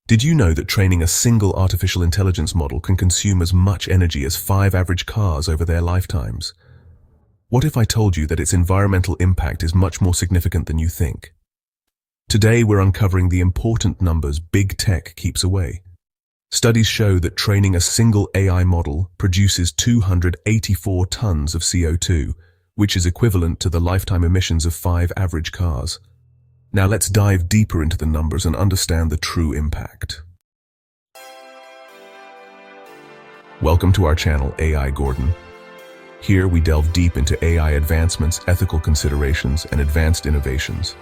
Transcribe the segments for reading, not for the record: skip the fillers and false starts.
Did you know that training a single artificial intelligence model can consume as much energy as 5 average cars over their lifetimes? What if I told you that its environmental impact is much more significant than you think? Today we're uncovering the important numbers big tech keeps away. Studies show that training a single AI model produces 284 tons of CO2, which is equivalent to the lifetime emissions of 5 average cars. Now let's dive deeper into the numbers and understand the true impact. Welcome to our channel, AI Gordon. Here we delve deep into AI advancements, ethical considerations, and advanced innovations.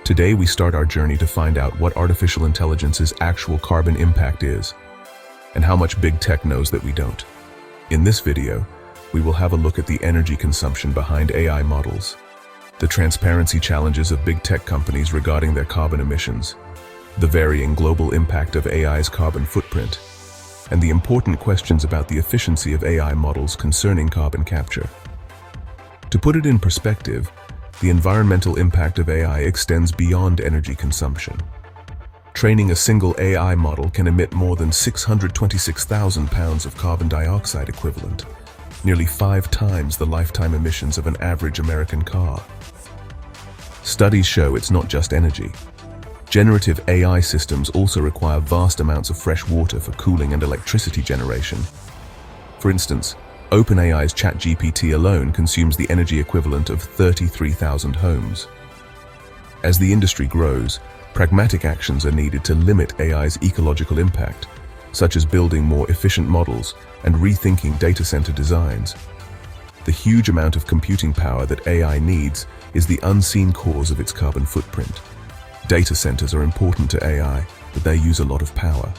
Today we start our journey to find out what artificial intelligence's actual carbon impact is, and how much big tech knows that we don't. In this video, we will have a look at the energy consumption behind AI models, the transparency challenges of big tech companies regarding their carbon emissions, the varying global impact of AI's carbon footprint, and the important questions about the efficiency of AI models concerning carbon capture. To put it in perspective, the environmental impact of AI extends beyond energy consumption. Training a single AI model can emit more than 626,000 pounds of carbon dioxide equivalent, nearly 5 times the lifetime emissions of an average American car. Studies show it's not just energy. Generative AI systems also require vast amounts of fresh water for cooling and electricity generation. For instance, OpenAI's ChatGPT alone consumes the energy equivalent of 33,000 homes. As the industry grows, pragmatic actions are needed to limit AI's ecological impact, such as building more efficient models and rethinking data center designs. The huge amount of computing power that AI needs is the unseen cause of its carbon footprint. Data centers are important to AI, but they use a lot of power.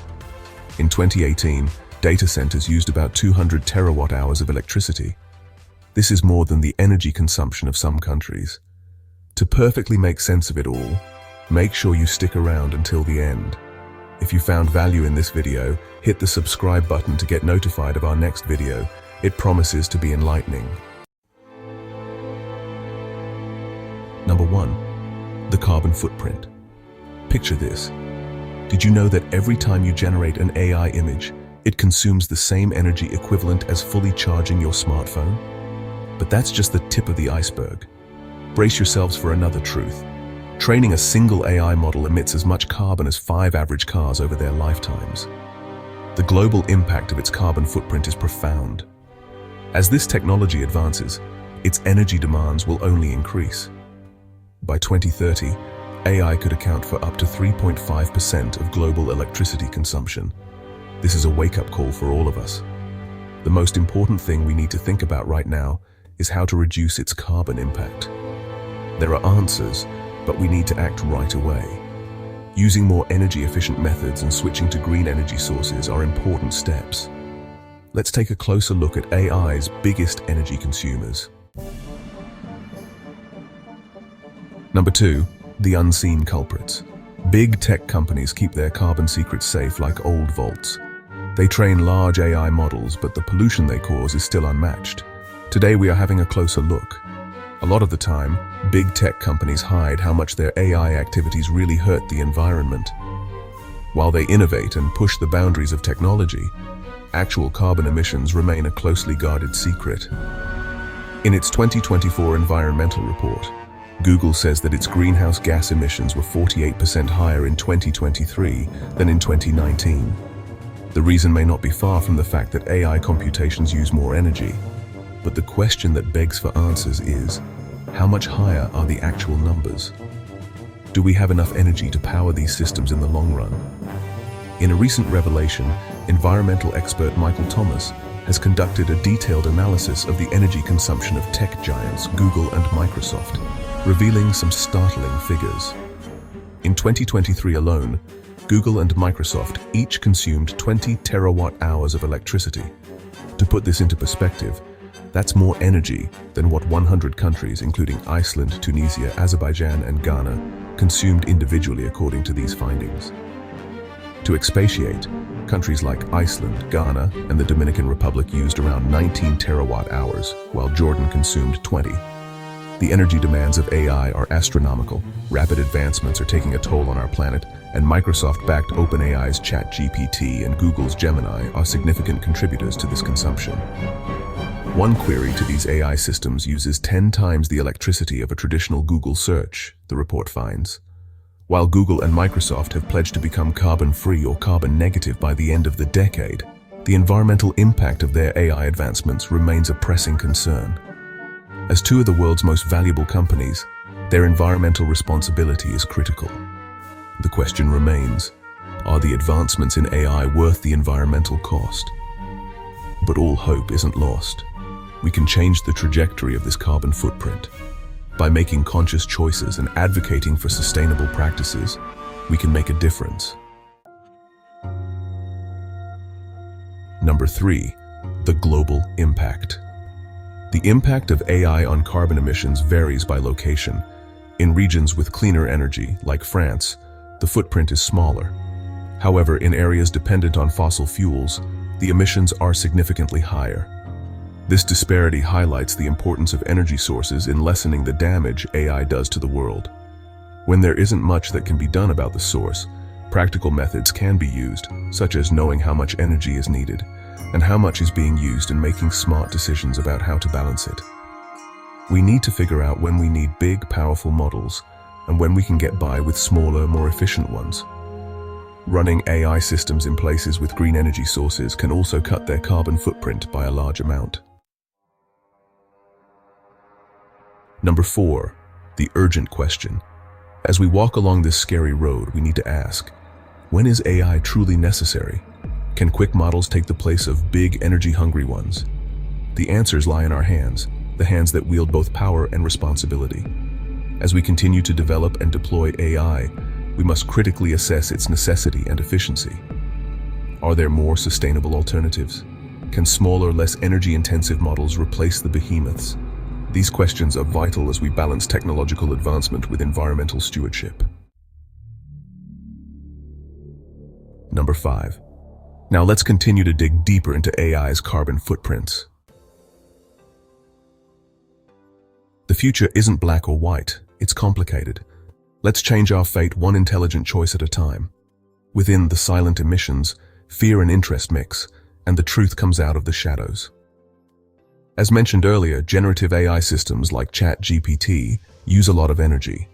In 2018, data centers used about 200 terawatt-hours of electricity. This is more than the energy consumption of some countries. To perfectly make sense of it all, make sure you stick around until the end. If you found value in this video, hit the subscribe button to get notified of our next video. It promises to be enlightening. Number 1. The carbon footprint. Picture this. Did you know that every time you generate an AI image, it consumes the same energy equivalent as fully charging your smartphone? But that's just the tip of the iceberg. Brace yourselves for another truth. Training a single AI model emits as much carbon as 5 average cars over their lifetimes. The global impact of its carbon footprint is profound. As this technology advances, its energy demands will only increase. By 2030, AI could account for up to 3.5% of global electricity consumption. This is a wake-up call for all of us. The most important thing we need to think about right now is how to reduce its carbon impact. There are answers, but we need to act right away. Using more energy-efficient methods and switching to green energy sources are important steps. Let's take a closer look at AI's biggest energy consumers. Number 2. The unseen culprits. Big tech companies keep their carbon secrets safe like old vaults. They train large AI models, but the pollution they cause is still unmatched. Today we are having a closer look. A lot of the time, big tech companies hide how much their AI activities really hurt the environment. While they innovate and push the boundaries of technology, actual carbon emissions remain a closely guarded secret. In its 2024 environmental report, Google says that its greenhouse gas emissions were 48% higher in 2023 than in 2019. The reason may not be far from the fact that AI computations use more energy, but the question that begs for answers is, how much higher are the actual numbers? Do we have enough energy to power these systems in the long run? In a recent revelation, environmental expert Michael Thomas has conducted a detailed analysis of the energy consumption of tech giants Google and Microsoft, revealing some startling figures. In 2023 alone, Google and Microsoft each consumed 20 terawatt-hours of electricity. To put this into perspective, that's more energy than what 100 countries, including Iceland, Tunisia, Azerbaijan, and Ghana, consumed individually according to these findings. To expatiate, countries like Iceland, Ghana, and the Dominican Republic used around 19 terawatt-hours, while Jordan consumed 20. The energy demands of AI are astronomical. Rapid advancements are taking a toll on our planet, and Microsoft-backed OpenAI's ChatGPT and Google's Gemini are significant contributors to this consumption. One query to these AI systems uses 10 times the electricity of a traditional Google search, the report finds. While Google and Microsoft have pledged to become carbon-free or carbon negative by the end of the decade, the environmental impact of their AI advancements remains a pressing concern. As two of the world's most valuable companies, their environmental responsibility is critical. The question remains, are the advancements in AI worth the environmental cost? But all hope isn't lost. We can change the trajectory of this carbon footprint. By making conscious choices and advocating for sustainable practices, we can make a difference. Number 3, the global impact. The impact of AI on carbon emissions varies by location. In regions with cleaner energy, like France, the footprint is smaller. However, in areas dependent on fossil fuels, the emissions are significantly higher. This disparity highlights the importance of energy sources in lessening the damage AI does to the world. When there isn't much that can be done about the source, practical methods can be used, such as knowing how much energy is needed and how much is being used and making smart decisions about how to balance it. We need to figure out when we need big, powerful models and when we can get by with smaller, more efficient ones. Running AI systems in places with green energy sources can also cut their carbon footprint by a large amount. Number 4, the urgent question. As we walk along this scary road, we need to ask, when is AI truly necessary? Can quick models take the place of big, energy-hungry ones? The answers lie in our hands, the hands that wield both power and responsibility. As we continue to develop and deploy AI, we must critically assess its necessity and efficiency. Are there more sustainable alternatives? Can smaller, less energy-intensive models replace the behemoths? These questions are vital as we balance technological advancement with environmental stewardship. Number 5. Now let's continue to dig deeper into AI's carbon footprints. The future isn't black or white, it's complicated. Let's change our fate one intelligent choice at a time. Within the silent emissions, fear and interest mix, and the truth comes out of the shadows. As mentioned earlier, generative AI systems like ChatGPT use a lot of energy.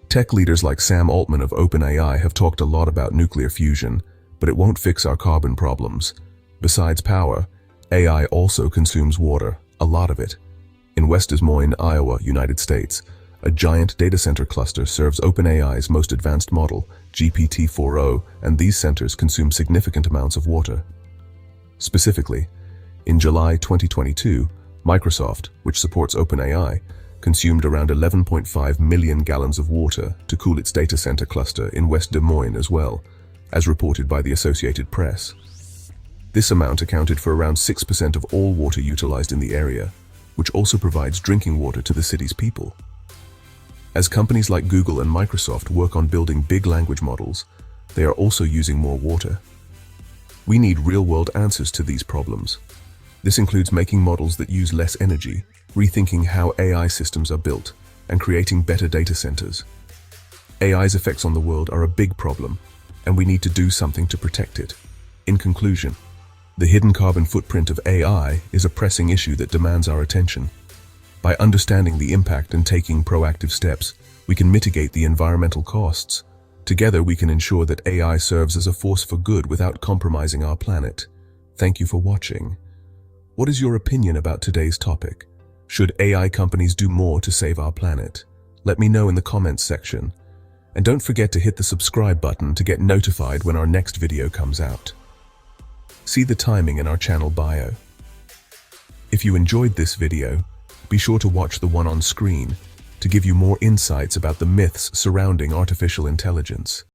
Tech leaders like Sam Altman of OpenAI have talked a lot about nuclear fusion, but it won't fix our carbon problems. Besides power, AI also consumes water, a lot of it. In West Des Moines, Iowa, United States, a giant data center cluster serves OpenAI's most advanced model, GPT-4o, and these centers consume significant amounts of water. Specifically, in July 2022, Microsoft, which supports OpenAI, consumed around 11.5 million gallons of water to cool its data center cluster in West Des Moines as well, as reported by the Associated Press. This amount accounted for around 6% of all water utilized in the area, which also provides drinking water to the city's people. As companies like Google and Microsoft work on building big language models, they are also using more water. We need real-world answers to these problems. This includes making models that use less energy, rethinking how AI systems are built, and creating better data centers. AI's effects on the world are a big problem, and we need to do something to protect it. In conclusion, the hidden carbon footprint of AI is a pressing issue that demands our attention. By understanding the impact and taking proactive steps, we can mitigate the environmental costs. Together, we can ensure that AI serves as a force for good without compromising our planet. Thank you for watching. What is your opinion about today's topic? Should AI companies do more to save our planet? Let me know in the comments section. And don't forget to hit the subscribe button to get notified when our next video comes out. See the timing in our channel bio. If you enjoyed this video, be sure to watch the one on screen to give you more insights about the myths surrounding artificial intelligence.